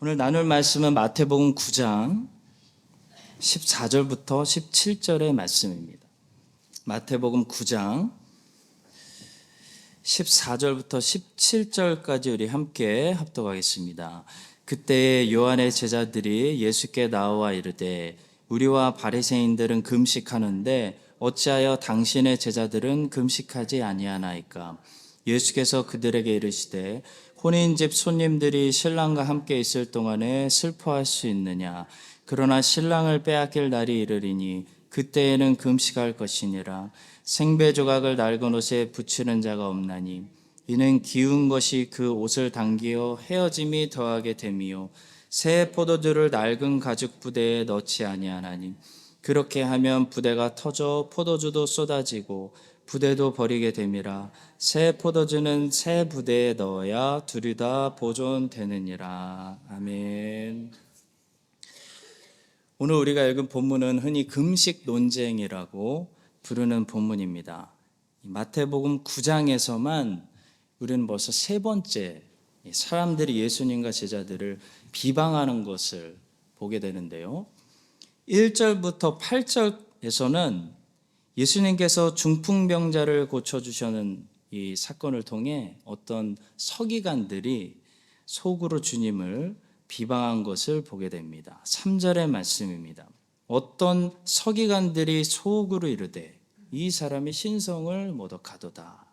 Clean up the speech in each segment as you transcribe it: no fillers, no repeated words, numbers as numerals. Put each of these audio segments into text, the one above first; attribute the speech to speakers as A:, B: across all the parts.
A: 오늘 나눌 말씀은 마태복음 9장 14절부터 17절의 말씀입니다. 마태복음 9장 14절부터 17절까지 우리 함께 합독하겠습니다. 그때 요한의 제자들이 예수께 나와 이르되 우리와 바리새인들은 금식하는데 어찌하여 당신의 제자들은 금식하지 아니하나이까? 예수께서 그들에게 이르시되 혼인집 손님들이 신랑과 함께 있을 동안에 슬퍼할 수 있느냐? 그러나 신랑을 빼앗길 날이 이르리니 그때에는 금식할 것이니라. 생배 조각을 낡은 옷에 붙이는 자가 없나니 이는 기운 것이 그 옷을 당기어 헤어짐이 더하게 됨이요 새 포도주를 낡은 가죽 부대에 넣지 아니하나니 그렇게 하면 부대가 터져 포도주도 쏟아지고 부대도 버리게 됨이라. 새 포도주는 새 부대에 넣어야 둘이 다 보존되느니라. 아멘. 오늘 우리가 읽은 본문은 흔히 금식 논쟁이라고 부르는 본문입니다. 마태복음 9장에서만 우리는 벌써 세 번째 사람들이 예수님과 제자들을 비방하는 것을 보게 되는데요. 1절부터 8절에서는 예수님께서 중풍병자를 고쳐주시는 이 사건을 통해 어떤 서기관들이 속으로 주님을 비방한 것을 보게 됩니다. 3절의 말씀입니다. 어떤 서기관들이 속으로 이르되 이 사람이 신성을 모독하도다.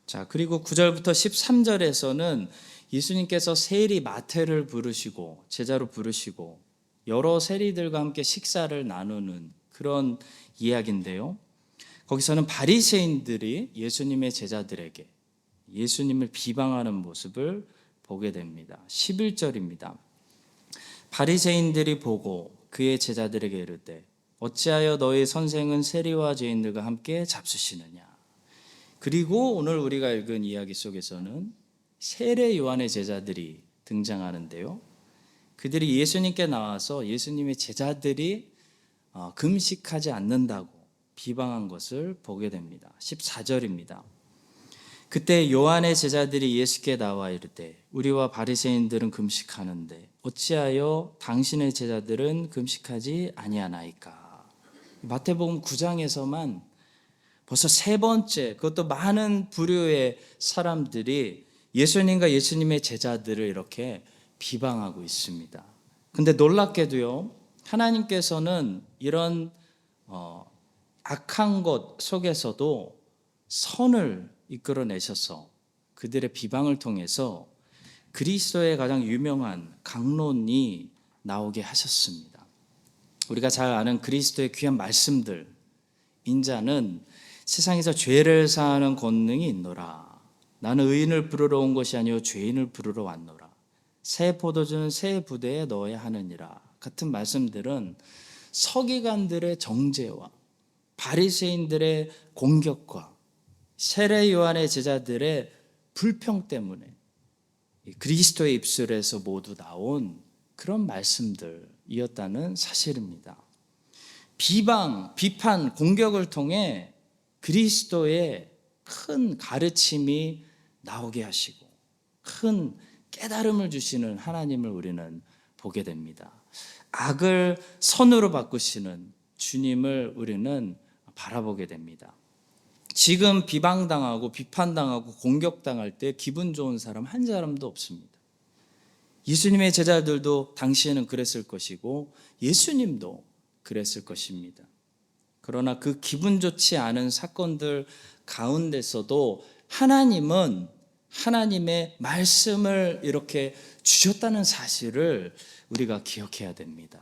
A: 자, 그리고 9절부터 13절에서는 예수님께서 세리 마태를 부르시고 제자로 부르시고 여러 세리들과 함께 식사를 나누는 그런 이야기인데요. 거기서는 바리새인들이 예수님의 제자들에게 예수님을 비방하는 모습을 보게 됩니다. 11절입니다. 바리새인들이 보고 그의 제자들에게 이르되 어찌하여 너희 선생은 세리와 죄인들과 함께 잡수시느냐. 그리고 오늘 우리가 읽은 이야기 속에서는 세례 요한의 제자들이 등장하는데요. 그들이 예수님께 나와서 예수님의 제자들이 금식하지 않는다고 비방한 것을 보게 됩니다. 14절입니다. 그때 요한의 제자들이 예수께 나와 이르되 우리와 바리새인들은 금식하는데 어찌하여 당신의 제자들은 금식하지 아니하나이까? 마태복음 9장에서만 벌써 세 번째, 그것도 많은 부류의 사람들이 예수님과 예수님의 제자들을 이렇게 비방하고 있습니다. 근데 놀랍게도요, 하나님께서는 이런 악한 것 속에서도 선을 이끌어내셔서 그들의 비방을 통해서 그리스도의 가장 유명한 강론이 나오게 하셨습니다. 우리가 잘 아는 그리스도의 귀한 말씀들, 인자는 세상에서 죄를 사하는 권능이 있노라. 나는 의인을 부르러 온 것이 아니요 죄인을 부르러 왔노라. 새 포도주는 새 부대에 넣어야 하느니라. 같은 말씀들은 서기관들의 정죄와 바리새인들의 공격과 세례 요한의 제자들의 불평 때문에 그리스도의 입술에서 모두 나온 그런 말씀들이었다는 사실입니다. 비방, 비판, 공격을 통해 그리스도의 큰 가르침이 나오게 하시고 큰 깨달음을 주시는 하나님을 우리는 보게 됩니다. 악을 선으로 바꾸시는 주님을 우리는 바라보게 됩니다. 지금 비방당하고 비판당하고 공격당할 때 기분 좋은 사람 한 사람도 없습니다. 예수님의 제자들도 당시에는 그랬을 것이고 예수님도 그랬을 것입니다. 그러나 그 기분 좋지 않은 사건들 가운데서도 하나님은 하나님의 말씀을 이렇게 주셨다는 사실을 우리가 기억해야 됩니다.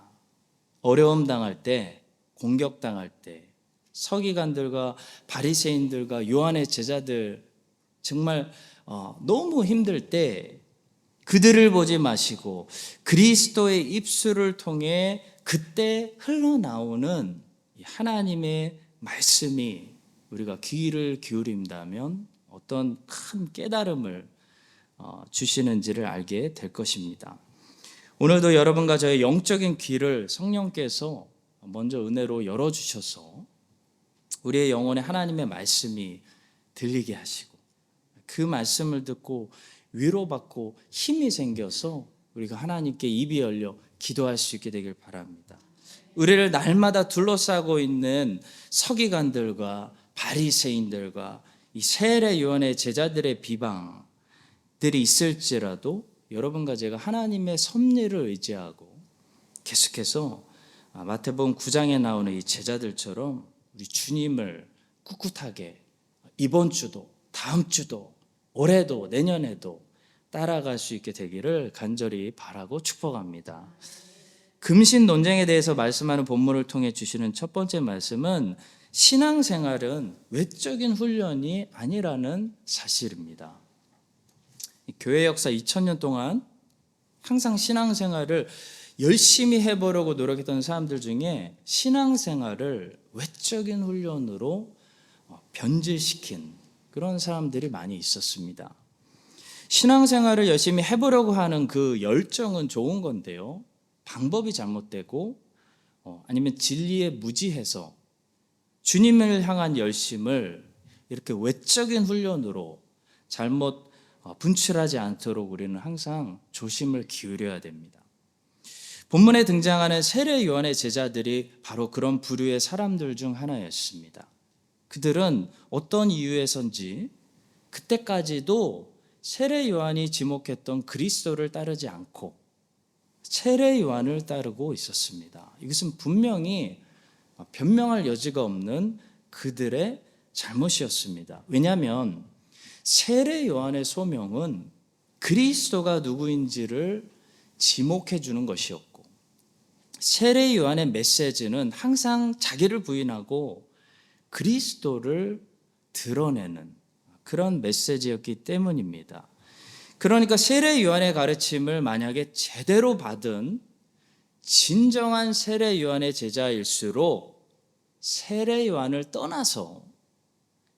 A: 어려움 당할 때, 공격당할 때, 서기관들과 바리새인들과 요한의 제자들 정말 너무 힘들 때 그들을 보지 마시고 그리스도의 입술을 통해 그때 흘러나오는 하나님의 말씀이 우리가 귀를 기울인다면 어떤 큰 깨달음을 주시는지를 알게 될 것입니다. 오늘도 여러분과 저의 영적인 귀를 성령께서 먼저 은혜로 열어주셔서 우리의 영혼에 하나님의 말씀이 들리게 하시고 그 말씀을 듣고 위로받고 힘이 생겨서 우리가 하나님께 입이 열려 기도할 수 있게 되길 바랍니다. 우리를 날마다 둘러싸고 있는 서기관들과 바리새인들과 이 세례 요한의 제자들의 비방들이 있을지라도 여러분과 제가 하나님의 섭리를 의지하고 계속해서 마태복음 9장에 나오는 이 제자들처럼 우리 주님을 꿋꿋하게 이번 주도 다음 주도 올해도 내년에도 따라갈 수 있게 되기를 간절히 바라고 축복합니다. 금신 논쟁에 대해서 말씀하는 본문을 통해 주시는 첫 번째 말씀은 신앙생활은 외적인 훈련이 아니라는 사실입니다. 교회 역사 2000년 동안 항상 신앙생활을 열심히 해보려고 노력했던 사람들 중에 신앙생활을 외적인 훈련으로 변질시킨 그런 사람들이 많이 있었습니다. 신앙생활을 열심히 해보려고 하는 그 열정은 좋은 건데요, 방법이 잘못되고 아니면 진리에 무지해서 주님을 향한 열심을 이렇게 외적인 훈련으로 잘못 분출하지 않도록 우리는 항상 조심을 기울여야 됩니다. 본문에 등장하는 세례 요한의 제자들이 바로 그런 부류의 사람들 중 하나였습니다. 그들은 어떤 이유에선지 그때까지도 세례 요한이 지목했던 그리스도를 따르지 않고 세례 요한을 따르고 있었습니다. 이것은 분명히 변명할 여지가 없는 그들의 잘못이었습니다. 왜냐하면 세례 요한의 소명은 그리스도가 누구인지를 지목해 주는 것이었고, 세례 요한의 메시지는 항상 자기를 부인하고 그리스도를 드러내는 그런 메시지였기 때문입니다. 그러니까 세례 요한의 가르침을 만약에 제대로 받은 진정한 세례 요한의 제자일수록 세례 요한을 떠나서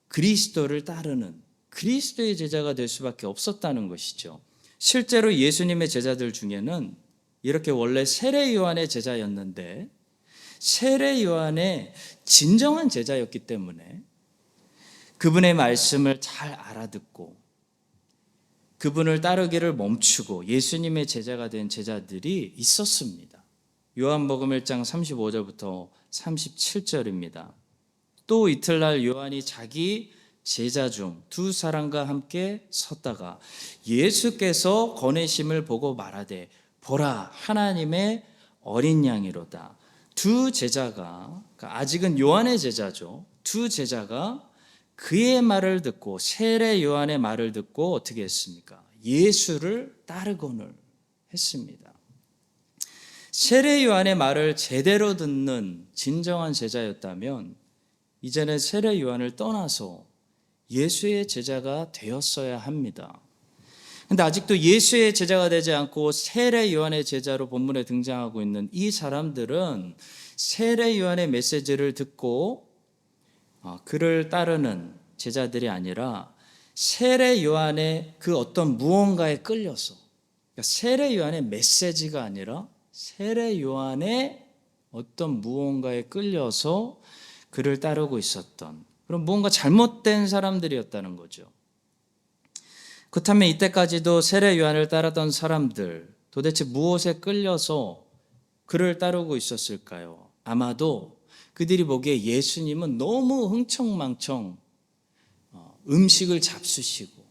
A: 그리스도를 따르는 그리스도의 제자가 될 수밖에 없었다는 것이죠. 실제로 예수님의 제자들 중에는 이렇게 원래 세례 요한의 제자였는데 세례 요한의 진정한 제자였기 때문에 그분의 말씀을 잘 알아듣고 그분을 따르기를 멈추고 예수님의 제자가 된 제자들이 있었습니다. 요한복음 1장 35절부터 37절입니다. 또 이틀날 요한이 자기 제자 중 두 사람과 함께 섰다가 예수께서 거내심을 보고 말하되 보라 하나님의 어린 양이로다. 두 제자가, 아직은 요한의 제자죠, 두 제자가 그의 말을 듣고 세례 요한의 말을 듣고 어떻게 했습니까? 예수를 따르고는 했습니다. 세례 요한의 말을 제대로 듣는 진정한 제자였다면 이제는 세례 요한을 떠나서 예수의 제자가 되었어야 합니다. 그런데 아직도 예수의 제자가 되지 않고 세례 요한의 제자로 본문에 등장하고 있는 이 사람들은 세례 요한의 메시지를 듣고 그를 따르는 제자들이 아니라 세례 요한의 그 어떤 무언가에 끌려서, 그러니까 세례 요한의 메시지가 아니라 세례 요한의 어떤 무언가에 끌려서 그를 따르고 있었던 그런 무언가 잘못된 사람들이었다는 거죠. 그렇다면 이때까지도 세례 요한을 따르던 사람들 도대체 무엇에 끌려서 그를 따르고 있었을까요? 아마도 그들이 보기에 예수님은 너무 흥청망청 음식을 잡수시고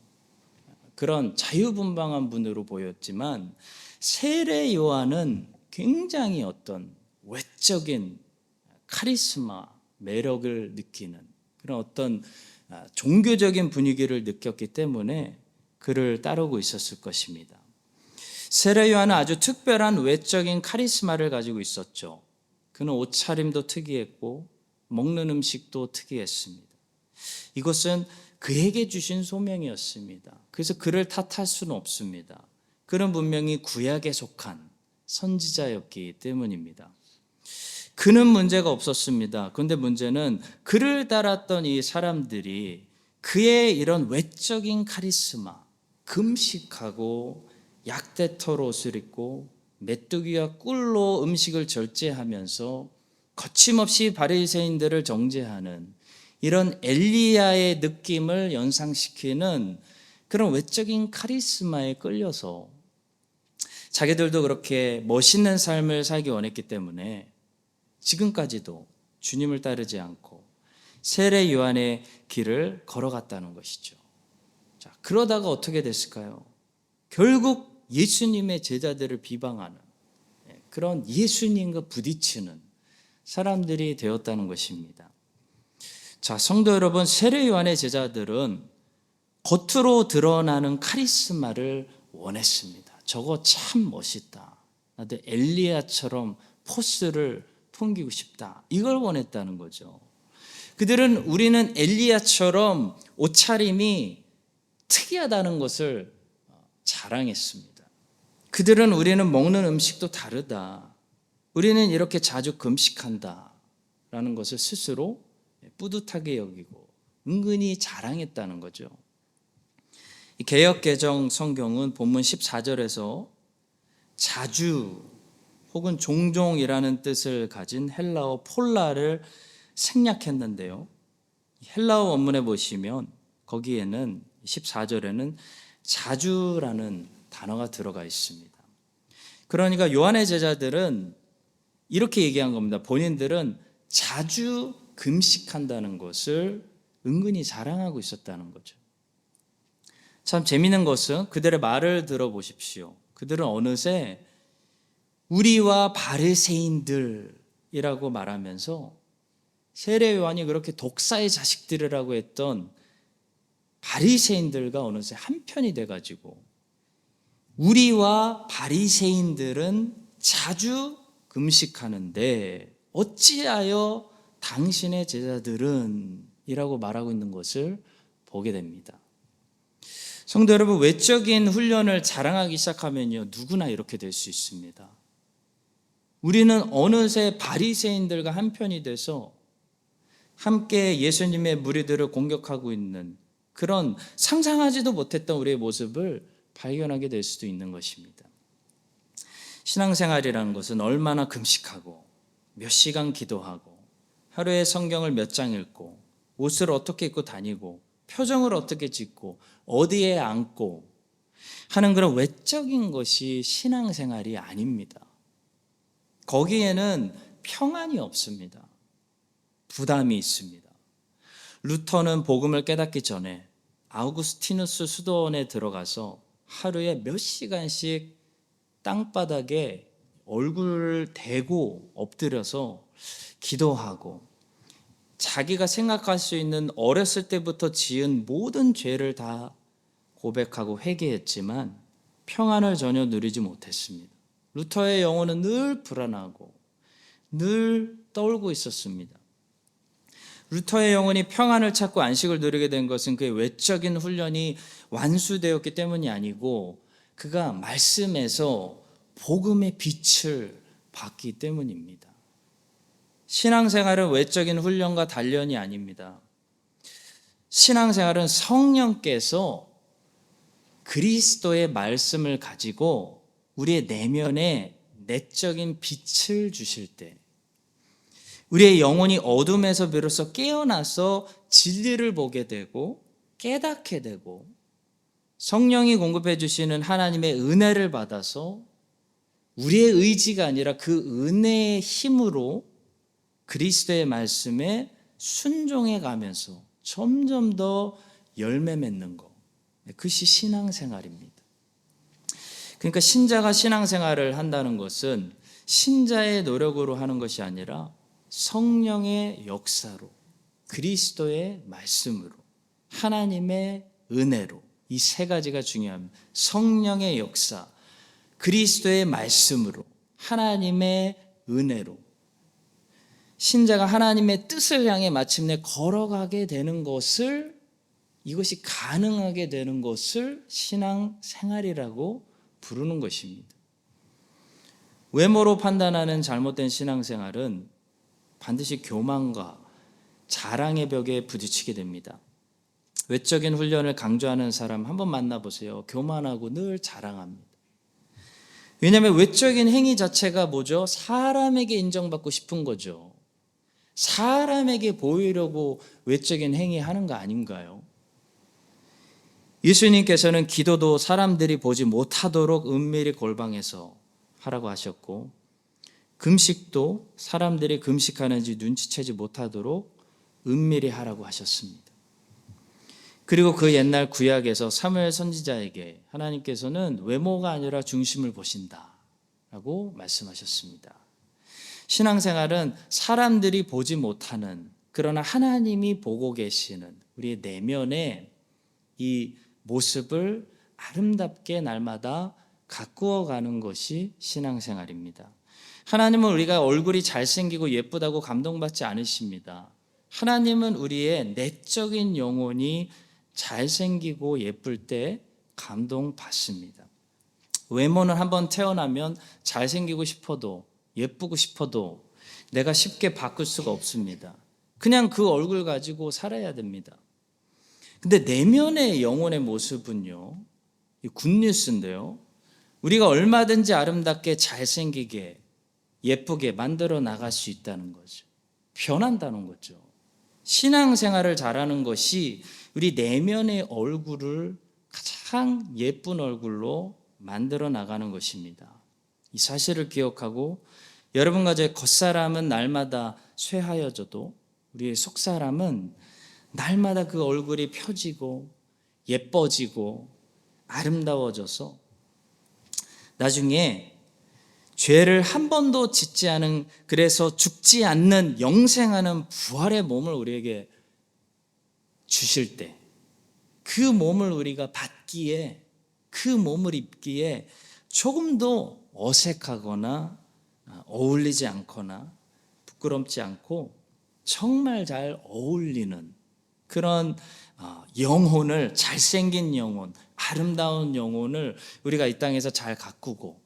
A: 그런 자유분방한 분으로 보였지만 세례 요한은 굉장히 어떤 외적인 카리스마, 매력을 느끼는 그런 어떤 종교적인 분위기를 느꼈기 때문에 그를 따르고 있었을 것입니다. 세례 요한은 아주 특별한 외적인 카리스마를 가지고 있었죠. 그는 옷차림도 특이했고 먹는 음식도 특이했습니다. 이것은 그에게 주신 소명이었습니다. 그래서 그를 탓할 수는 없습니다. 그는 분명히 구약에 속한 선지자였기 때문입니다. 그는 문제가 없었습니다. 그런데 문제는 그를 따랐던 이 사람들이 그의 이런 외적인 카리스마, 금식하고 약대털 옷을 입고 메뚜기와 꿀로 음식을 절제하면서 거침없이 바리새인들을 정죄하는 이런 엘리야의 느낌을 연상시키는 그런 외적인 카리스마에 끌려서 자기들도 그렇게 멋있는 삶을 살기 원했기 때문에 지금까지도 주님을 따르지 않고 세례 요한의 길을 걸어갔다는 것이죠. 자, 그러다가 어떻게 됐을까요? 결국 예수님의 제자들을 비방하는 그런 예수님과 부딪히는 사람들이 되었다는 것입니다. 자, 성도 여러분, 세례 요한의 제자들은 겉으로 드러나는 카리스마를 원했습니다. 저거 참 멋있다. 나도 엘리야처럼 포스를 풍기고 싶다. 이걸 원했다는 거죠. 그들은 우리는 엘리야처럼 옷차림이 특이하다는 것을 자랑했습니다. 그들은 우리는 먹는 음식도 다르다. 우리는 이렇게 자주 금식한다. 라는 것을 스스로 뿌듯하게 여기고 은근히 자랑했다는 거죠. 개역개정 성경은 본문 14절에서 자주 혹은 종종이라는 뜻을 가진 헬라어 폴라를 생략했는데요. 헬라어 원문에 보시면 거기에는 14절에는 자주라는 단어가 들어가 있습니다. 그러니까 요한의 제자들은 이렇게 얘기한 겁니다. 본인들은 자주 금식한다는 것을 은근히 자랑하고 있었다는 거죠. 참 재미있는 것은 그들의 말을 들어보십시오. 그들은 어느새 우리와 바리새인들이라고 말하면서 세례 요한이 그렇게 독사의 자식들이라고 했던 바리새인들과 어느새 한편이 돼가지고 우리와 바리새인들은 자주 금식하는데 어찌하여 당신의 제자들은 이라고 말하고 있는 것을 보게 됩니다. 성도 여러분, 외적인 훈련을 자랑하기 시작하면요, 누구나 이렇게 될 수 있습니다. 우리는 어느새 바리새인들과 한편이 돼서 함께 예수님의 무리들을 공격하고 있는 그런 상상하지도 못했던 우리의 모습을 발견하게 될 수도 있는 것입니다. 신앙생활이라는 것은 얼마나 금식하고 몇 시간 기도하고 하루에 성경을 몇 장 읽고 옷을 어떻게 입고 다니고 표정을 어떻게 짓고 어디에 앉고 하는 그런 외적인 것이 신앙생활이 아닙니다. 거기에는 평안이 없습니다. 부담이 있습니다. 루터는 복음을 깨닫기 전에 아우구스티누스 수도원에 들어가서 하루에 몇 시간씩 땅바닥에 얼굴을 대고 엎드려서 기도하고 자기가 생각할 수 있는 어렸을 때부터 지은 모든 죄를 다 고백하고 회개했지만 평안을 전혀 누리지 못했습니다. 루터의 영혼은 늘 불안하고 늘 떨고 있었습니다. 루터의 영혼이 평안을 찾고 안식을 누리게 된 것은 그의 외적인 훈련이 완수되었기 때문이 아니고 그가 말씀에서 복음의 빛을 받기 때문입니다. 신앙생활은 외적인 훈련과 단련이 아닙니다. 신앙생활은 성령께서 그리스도의 말씀을 가지고 우리의 내면에 내적인 빛을 주실 때 우리의 영혼이 어둠에서 비로소 깨어나서 진리를 보게 되고 깨닫게 되고 성령이 공급해 주시는 하나님의 은혜를 받아서 우리의 의지가 아니라 그 은혜의 힘으로 그리스도의 말씀에 순종해 가면서 점점 더 열매 맺는 것, 그것이 신앙생활입니다. 그러니까 신자가 신앙생활을 한다는 것은 신자의 노력으로 하는 것이 아니라 성령의 역사로, 그리스도의 말씀으로, 하나님의 은혜로, 이 세 가지가 중요합니다. 성령의 역사, 그리스도의 말씀으로, 하나님의 은혜로 신자가 하나님의 뜻을 향해 마침내 걸어가게 되는 것을, 이것이 가능하게 되는 것을 신앙생활이라고 부르는 것입니다. 외모로 판단하는 잘못된 신앙생활은 반드시 교만과 자랑의 벽에 부딪히게 됩니다. 외적인 훈련을 강조하는 사람 한번 만나보세요. 교만하고 늘 자랑합니다. 왜냐하면 외적인 행위 자체가 뭐죠? 사람에게 인정받고 싶은 거죠. 사람에게 보이려고 외적인 행위 하는 거 아닌가요? 예수님께서는 기도도 사람들이 보지 못하도록 은밀히 골방에서 하라고 하셨고, 금식도 사람들이 금식하는지 눈치채지 못하도록 은밀히 하라고 하셨습니다. 그리고 그 옛날 구약에서 사무엘 선지자에게 하나님께서는 외모가 아니라 중심을 보신다라고 말씀하셨습니다. 신앙생활은 사람들이 보지 못하는, 그러나 하나님이 보고 계시는 우리의 내면의 이 모습을 아름답게 날마다 가꾸어 가는 것이 신앙생활입니다. 하나님은 우리가 얼굴이 잘생기고 예쁘다고 감동받지 않으십니다. 하나님은 우리의 내적인 영혼이 잘생기고 예쁠 때 감동받습니다. 외모는 한번 태어나면 잘생기고 싶어도 예쁘고 싶어도 내가 쉽게 바꿀 수가 없습니다. 그냥 그 얼굴 가지고 살아야 됩니다. 근데 내면의 영혼의 모습은요, 이 굿뉴스인데요, 우리가 얼마든지 아름답게 잘생기게 예쁘게 만들어 나갈 수 있다는 거죠. 변한다는 거죠. 신앙생활을 잘하는 것이 우리 내면의 얼굴을 가장 예쁜 얼굴로 만들어 나가는 것입니다. 이 사실을 기억하고 여러분과 제 겉사람은 날마다 쇠하여져도 우리의 속사람은 날마다 그 얼굴이 펴지고 예뻐지고 아름다워져서 나중에 죄를 한 번도 짓지 않은, 그래서 죽지 않는 영생하는 부활의 몸을 우리에게 주실 때, 그 몸을 우리가 받기에, 그 몸을 입기에 조금도 어색하거나 어울리지 않거나 부끄럽지 않고 정말 잘 어울리는 그런 영혼을, 잘생긴 영혼, 아름다운 영혼을 우리가 이 땅에서 잘 가꾸고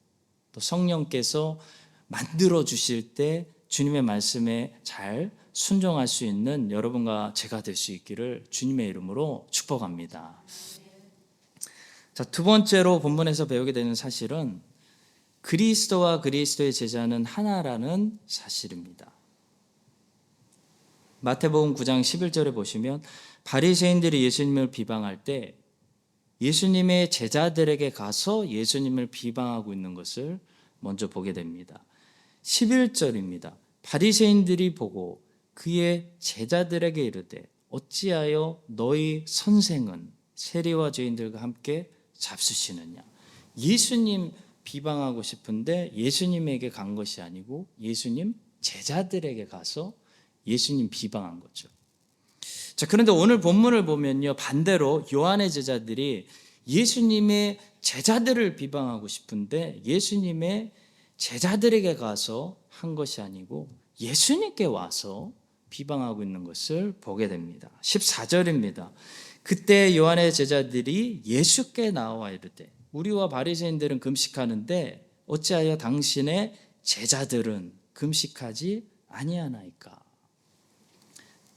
A: 또 성령께서 만들어 주실 때 주님의 말씀에 잘 순종할 수 있는 여러분과 제가 될 수 있기를 주님의 이름으로 축복합니다. 자, 두 번째로 본문에서 배우게 되는 사실은 그리스도와 그리스도의 제자는 하나라는 사실입니다. 마태복음 9장 11절에 보시면 바리새인들이 예수님을 비방할 때 예수님의 제자들에게 가서 예수님을 비방하고 있는 것을 먼저 보게 됩니다. 11절입니다. 바리새인들이 보고 그의 제자들에게 이르되 어찌하여 너희 선생은 세리와 죄인들과 함께 잡수시느냐. 예수님 비방하고 싶은데 예수님에게 간 것이 아니고 예수님 제자들에게 가서 예수님 비방한 거죠. 자, 그런데 오늘 본문을 보면요, 반대로 요한의 제자들이 예수님의 제자들을 비방하고 싶은데 예수님의 제자들에게 가서 한 것이 아니고 예수님께 와서 비방하고 있는 것을 보게 됩니다. 14절입니다. 그때 요한의 제자들이 예수께 나와 이르되 우리와 바리새인들은 금식하는데 어찌하여 당신의 제자들은 금식하지 아니하나이까.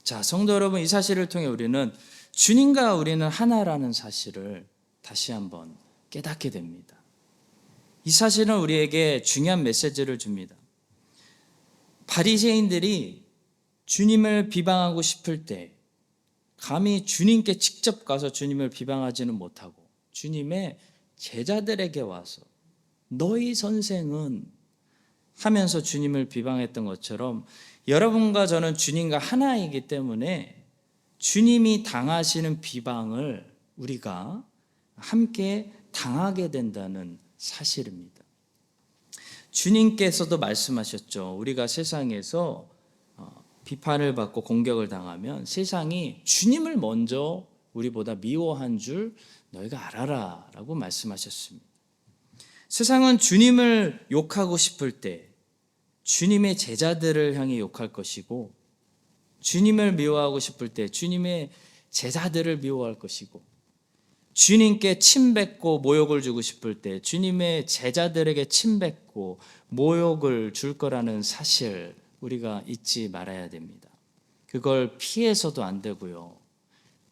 A: 자, 성도 여러분, 이 사실을 통해 우리는 주님과 우리는 하나라는 사실을 다시 한번 깨닫게 됩니다. 이 사실은 우리에게 중요한 메시지를 줍니다. 바리새인들이 주님을 비방하고 싶을 때 감히 주님께 직접 가서 주님을 비방하지는 못하고 주님의 제자들에게 와서 너희 선생은 하면서 주님을 비방했던 것처럼 여러분과 저는 주님과 하나이기 때문에 주님이 당하시는 비방을 우리가 함께 당하게 된다는 사실입니다. 주님께서도 말씀하셨죠. 우리가 세상에서 비판을 받고 공격을 당하면 세상이 주님을 먼저 우리보다 미워한 줄 너희가 알아라 라고 말씀하셨습니다. 세상은 주님을 욕하고 싶을 때 주님의 제자들을 향해 욕할 것이고 주님을 미워하고 싶을 때 주님의 제자들을 미워할 것이고 주님께 침뱉고 모욕을 주고 싶을 때 주님의 제자들에게 침뱉고 모욕을 줄 거라는 사실 우리가 잊지 말아야 됩니다. 그걸 피해서도 안 되고요.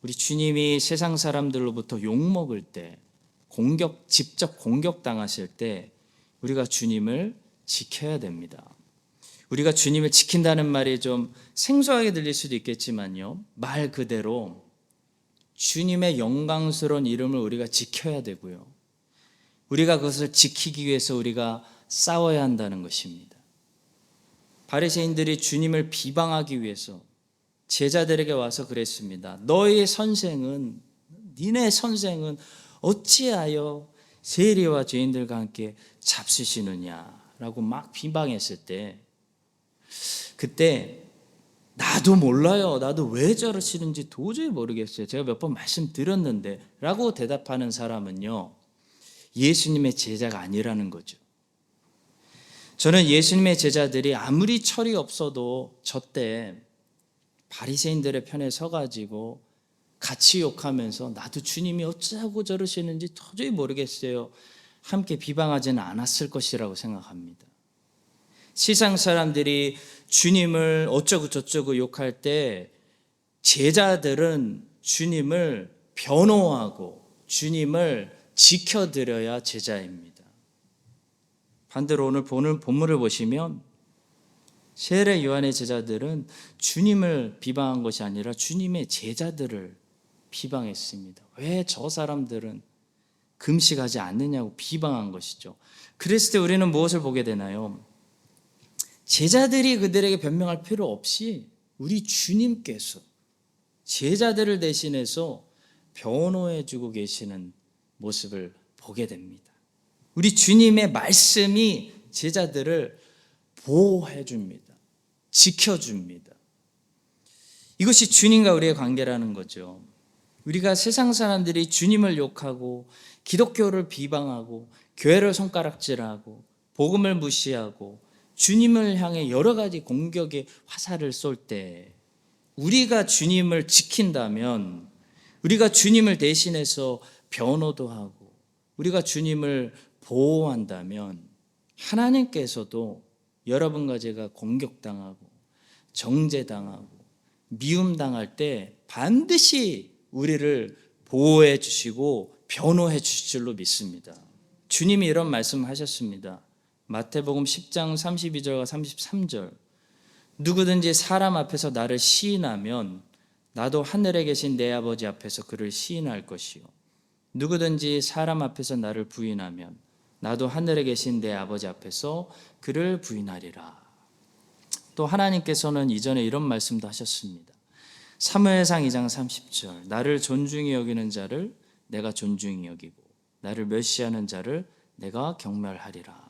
A: 우리 주님이 세상 사람들로부터 욕먹을 때 직접 공격당하실 때 우리가 주님을 지켜야 됩니다. 우리가 주님을 지킨다는 말이 좀 생소하게 들릴 수도 있겠지만요, 말 그대로 주님의 영광스러운 이름을 우리가 지켜야 되고요. 우리가 그것을 지키기 위해서 우리가 싸워야 한다는 것입니다. 바리새인들이 주님을 비방하기 위해서 제자들에게 와서 그랬습니다. 너의 선생은, 니네 선생은 어찌하여 세리와 죄인들과 함께 잡수시느냐라고 막 비방했을 때, 그때 나도 몰라요. 나도 왜 저러시는지 도저히 모르겠어요. 제가 몇 번 말씀드렸는데 라고 대답하는 사람은요, 예수님의 제자가 아니라는 거죠. 저는 예수님의 제자들이 아무리 철이 없어도 저때 바리새인들의 편에 서가지고 같이 욕하면서 나도 주님이 어쩌고 저러시는지 도저히 모르겠어요, 함께 비방하지는 않았을 것이라고 생각합니다. 세상 사람들이 주님을 어쩌고 저쩌고 욕할 때 제자들은 주님을 변호하고 주님을 지켜드려야 제자입니다. 반대로 오늘 본문을 보시면 세례 요한의 제자들은 주님을 비방한 것이 아니라 주님의 제자들을 비방했습니다. 왜 저 사람들은 금식하지 않느냐고 비방한 것이죠. 그랬을 때 우리는 무엇을 보게 되나요? 제자들이 그들에게 변명할 필요 없이 우리 주님께서 제자들을 대신해서 변호해 주고 계시는 모습을 보게 됩니다. 우리 주님의 말씀이 제자들을 보호해 줍니다. 지켜줍니다. 이것이 주님과 우리의 관계라는 거죠. 우리가 세상 사람들이 주님을 욕하고 기독교를 비방하고 교회를 손가락질하고 복음을 무시하고 주님을 향해 여러 가지 공격의 화살을 쏠 때 우리가 주님을 지킨다면, 우리가 주님을 대신해서 변호도 하고 우리가 주님을 보호한다면 하나님께서도 여러분과 제가 공격당하고 정죄당하고 미움당할 때 반드시 우리를 보호해 주시고 변호해 주실 줄로 믿습니다. 주님이 이런 말씀하셨습니다. 마태복음 10장 32절과 33절. 누구든지 사람 앞에서 나를 시인하면 나도 하늘에 계신 내 아버지 앞에서 그를 시인할 것이요, 누구든지 사람 앞에서 나를 부인하면 나도 하늘에 계신 내 아버지 앞에서 그를 부인하리라. 또 하나님께서는 이전에 이런 말씀도 하셨습니다. 사무엘상 2장 30절. 나를 존중히 여기는 자를 내가 존중히 여기고 나를 멸시하는 자를 내가 경멸하리라.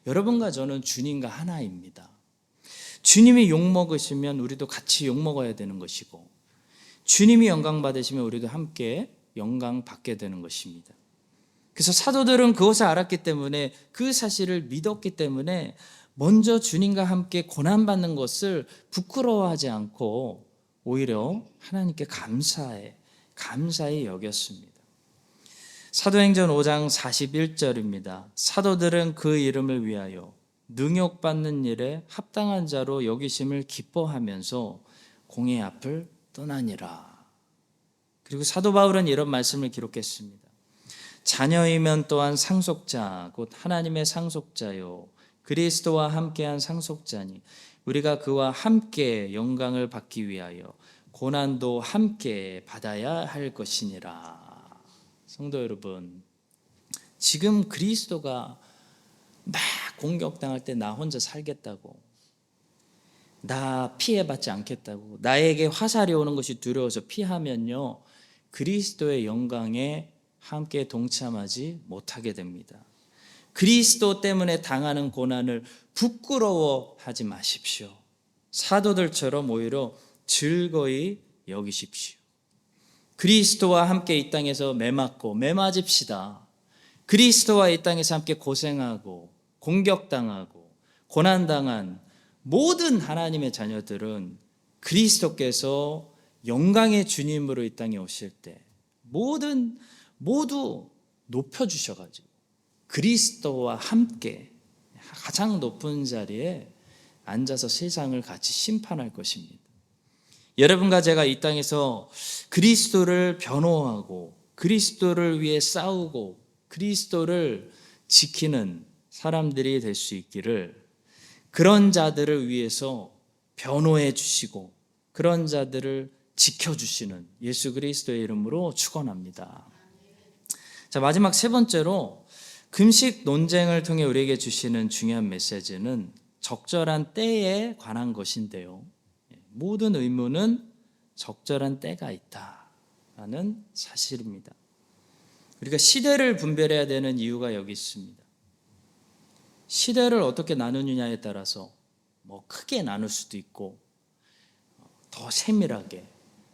A: 여러분과 저는 주님과 하나입니다. 주님이 욕먹으시면 우리도 같이 욕먹어야 되는 것이고, 주님이 영광 받으시면 우리도 함께 영광 받게 되는 것입니다. 그래서 사도들은 그것을 알았기 때문에, 그 사실을 믿었기 때문에 먼저 주님과 함께 고난받는 것을 부끄러워하지 않고 오히려 하나님께 감사히 여겼습니다. 사도행전 5장 41절입니다. 사도들은 그 이름을 위하여 능욕받는 일에 합당한 자로 여기심을 기뻐하면서 공회 앞을 떠나니라. 그리고 사도 바울은 이런 말씀을 기록했습니다. 자녀이면 또한 상속자 곧 하나님의 상속자요 그리스도와 함께한 상속자니 우리가 그와 함께 영광을 받기 위하여 고난도 함께 받아야 할 것이니라. 성도 여러분, 지금 그리스도가 막 공격당할 때 나 혼자 살겠다고, 나 피해받지 않겠다고, 나에게 화살이 오는 것이 두려워서 피하면요, 그리스도의 영광에 함께 동참하지 못하게 됩니다. 그리스도 때문에 당하는 고난을 부끄러워하지 마십시오. 사도들처럼 오히려 즐거이 여기십시오. 그리스도와 함께 이 땅에서 매맞읍시다. 그리스도와 이 땅에서 함께 고생하고 공격당하고 고난당한 모든 하나님의 자녀들은 그리스도께서 영광의 주님으로 이 땅에 오실 때 모두 높여주셔가지고 그리스도와 함께 가장 높은 자리에 앉아서 세상을 같이 심판할 것입니다. 여러분과 제가 이 땅에서 그리스도를 변호하고 그리스도를 위해 싸우고 그리스도를 지키는 사람들이 될 수 있기를, 그런 자들을 위해서 변호해 주시고 그런 자들을 지켜주시는 예수 그리스도의 이름으로 축원합니다. 자, 마지막 세 번째로 금식 논쟁을 통해 우리에게 주시는 중요한 메시지는 적절한 때에 관한 것인데요. 모든 의무는 적절한 때가 있다라는 사실입니다. 우리가 시대를 분별해야 되는 이유가 여기 있습니다. 시대를 어떻게 나누느냐에 따라서 크게 나눌 수도 있고 더 세밀하게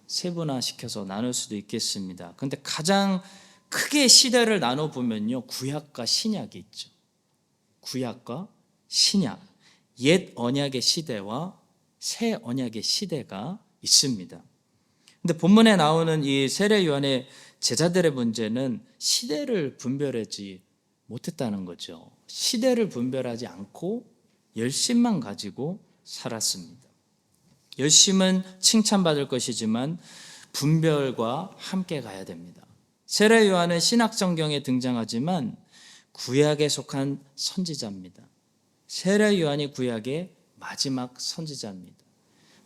A: 세분화시켜서 나눌 수도 있겠습니다. 그런데 가장 크게 시대를 나눠보면요, 구약과 신약이 있죠. 구약과 신약, 옛 언약의 시대와 새 언약의 시대가 있습니다. 근데 본문에 나오는 이 세례 요한의 제자들의 문제는 시대를 분별하지 못했다는 거죠. 시대를 분별하지 않고 열심만 가지고 살았습니다. 열심은 칭찬받을 것이지만 분별과 함께 가야 됩니다. 세례 요한은 신약 성경에 등장하지만 구약에 속한 선지자입니다. 세례 요한이 구약의 마지막 선지자입니다.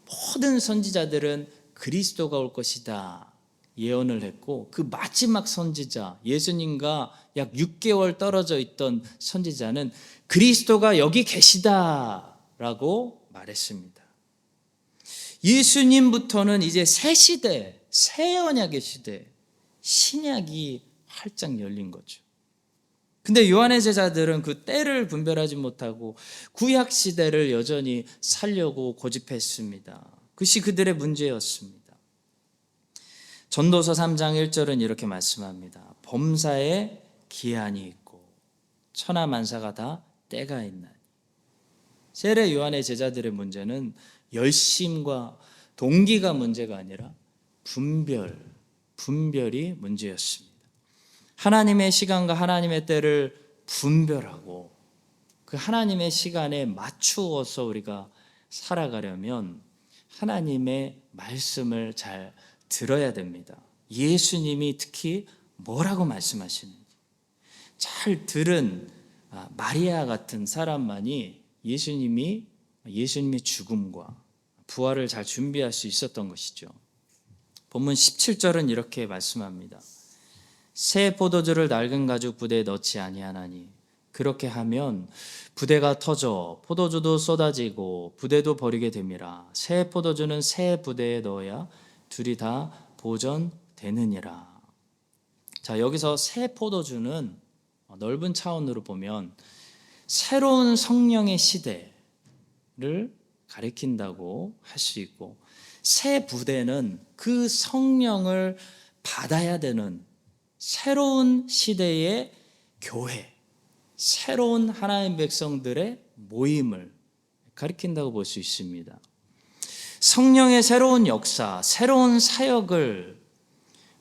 A: 모든 선지자들은 그리스도가 올 것이다 예언을 했고, 그 마지막 선지자, 예수님과 약 6개월 떨어져 있던 선지자는 그리스도가 여기 계시다라고 말했습니다. 예수님부터는 이제 새 시대, 새 언약의 시대, 신약이 활짝 열린 거죠. 근데 요한의 제자들은 그 때를 분별하지 못하고 구약 시대를 여전히 살려고 고집했습니다. 그것이 그들의 문제였습니다. 전도서 3장 1절은 이렇게 말씀합니다. 범사에 기한이 있고 천하만사가 다 때가 있나니. 세례 요한의 제자들의 문제는 열심과 동기가 문제가 아니라 분별이 문제였습니다. 하나님의 시간과 하나님의 때를 분별하고 그 하나님의 시간에 맞추어서 우리가 살아가려면 하나님의 말씀을 잘 들어야 됩니다. 예수님이 특히 뭐라고 말씀하시는지 잘 들은 마리아 같은 사람만이 예수님의 죽음과 부활을 잘 준비할 수 있었던 것이죠. 본문 17절은 이렇게 말씀합니다. 새 포도주를 낡은 가죽 부대에 넣지 아니하나니 그렇게 하면 부대가 터져 포도주도 쏟아지고 부대도 버리게 됨이라. 새 포도주는 새 부대에 넣어야 둘이 다 보존되느니라. 자, 여기서 새 포도주는 넓은 차원으로 보면 새로운 성령의 시대를 가리킨다고 할 수 있고, 새 부대는 그 성령을 받아야 되는 새로운 시대의 교회, 새로운 하나님 백성들의 모임을 가리킨다고 볼 수 있습니다. 성령의 새로운 역사, 새로운 사역을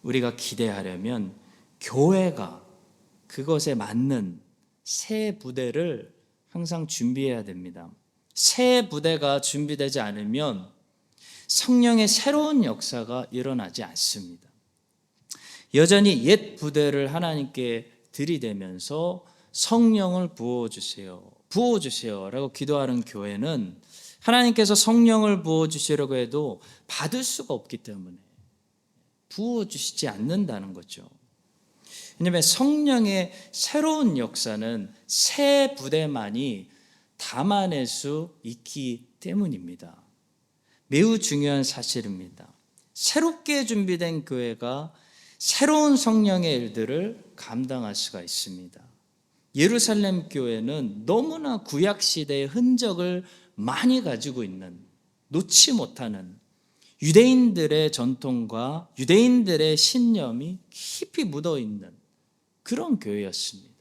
A: 우리가 기대하려면 교회가 그것에 맞는 새 부대를 항상 준비해야 됩니다. 새 부대가 준비되지 않으면 성령의 새로운 역사가 일어나지 않습니다. 여전히 옛 부대를 하나님께 들이대면서 성령을 부어주세요 라고 기도하는 교회는 하나님께서 성령을 부어주시려고 해도 받을 수가 없기 때문에 부어주시지 않는다는 거죠. 왜냐하면 성령의 새로운 역사는 새 부대만이 담아낼 수 있기 때문입니다. 매우 중요한 사실입니다. 새롭게 준비된 교회가 새로운 성령의 일들을 감당할 수가 있습니다. 예루살렘 교회는 너무나 구약 시대의 흔적을 많이 가지고 있는, 놓지 못하는 유대인들의 전통과 유대인들의 신념이 깊이 묻어 있는 그런 교회였습니다.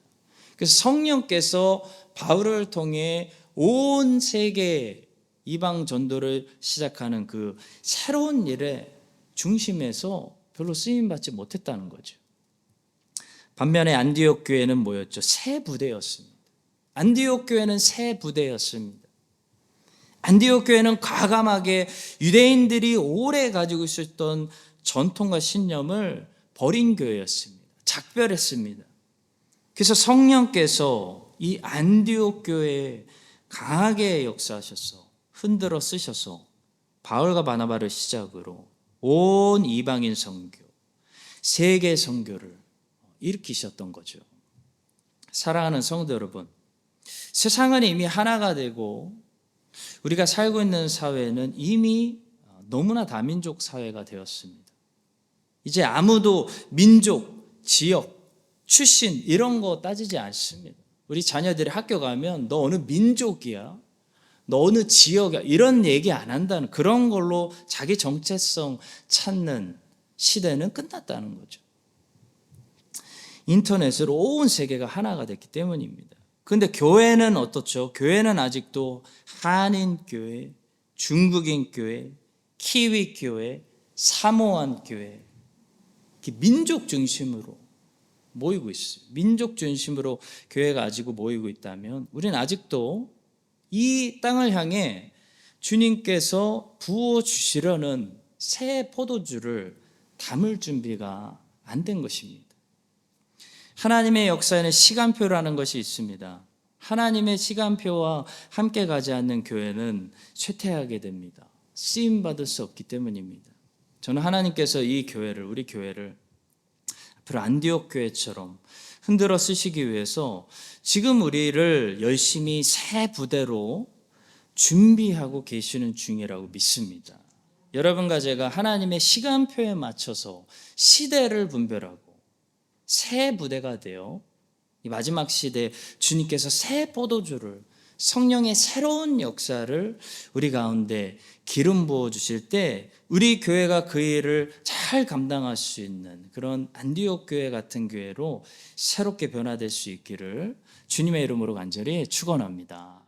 A: 그래서 성령께서 바울을 통해 온 세계 이방 전도를 시작하는 그 새로운 일의 중심에서 별로 쓰임받지 못했다는 거죠. 반면에 안디옥 교회는 뭐였죠? 새 부대였습니다. 안디옥 교회는 새 부대였습니다. 안디옥 교회는 과감하게 유대인들이 오래 가지고 있었던 전통과 신념을 버린 교회였습니다. 작별했습니다. 그래서 성령께서 이 안디옥 교회에 강하게 역사하셔서 흔들어 쓰셔서 바울과 바나바를 시작으로 온 이방인 선교, 세계 선교를 일으키셨던 거죠. 사랑하는 성도 여러분, 세상은 이미 하나가 되고 우리가 살고 있는 사회는 이미 너무나 다민족 사회가 되었습니다. 이제 아무도 민족, 지역, 출신 이런 거 따지지 않습니다. 우리 자녀들이 학교 가면 너 어느 민족이야? 너 어느 지역이야? 이런 얘기 안 한다는, 그런 걸로 자기 정체성 찾는 시대는 끝났다는 거죠. 인터넷으로 온 세계가 하나가 됐기 때문입니다. 그런데 교회는 어떻죠? 교회는 아직도 한인 교회, 중국인 교회, 키위 교회, 사모안 교회, 민족 중심으로 모이고 있어요. 민족 중심으로 교회가 아직 모이고 있다면 우리는 아직도 이 땅을 향해 주님께서 부어주시려는 새 포도주를 담을 준비가 안 된 것입니다. 하나님의 역사에는 시간표라는 것이 있습니다. 하나님의 시간표와 함께 가지 않는 교회는 쇠퇴하게 됩니다. 쓰임받을 수 없기 때문입니다. 저는 하나님께서 이 교회를, 우리 교회를 앞으로 안디옥 교회처럼 흔들어 쓰시기 위해서 지금 우리를 열심히 새 부대로 준비하고 계시는 중이라고 믿습니다. 여러분과 제가 하나님의 시간표에 맞춰서 시대를 분별하고 새 부대가 되어 이 마지막 시대에 주님께서 새 포도주를, 성령의 새로운 역사를 우리 가운데 기름 부어 주실 때 우리 교회가 그 일을 잘 감당할 수 있는 그런 안디옥 교회 같은 교회로 새롭게 변화될 수 있기를 주님의 이름으로 간절히 축원합니다.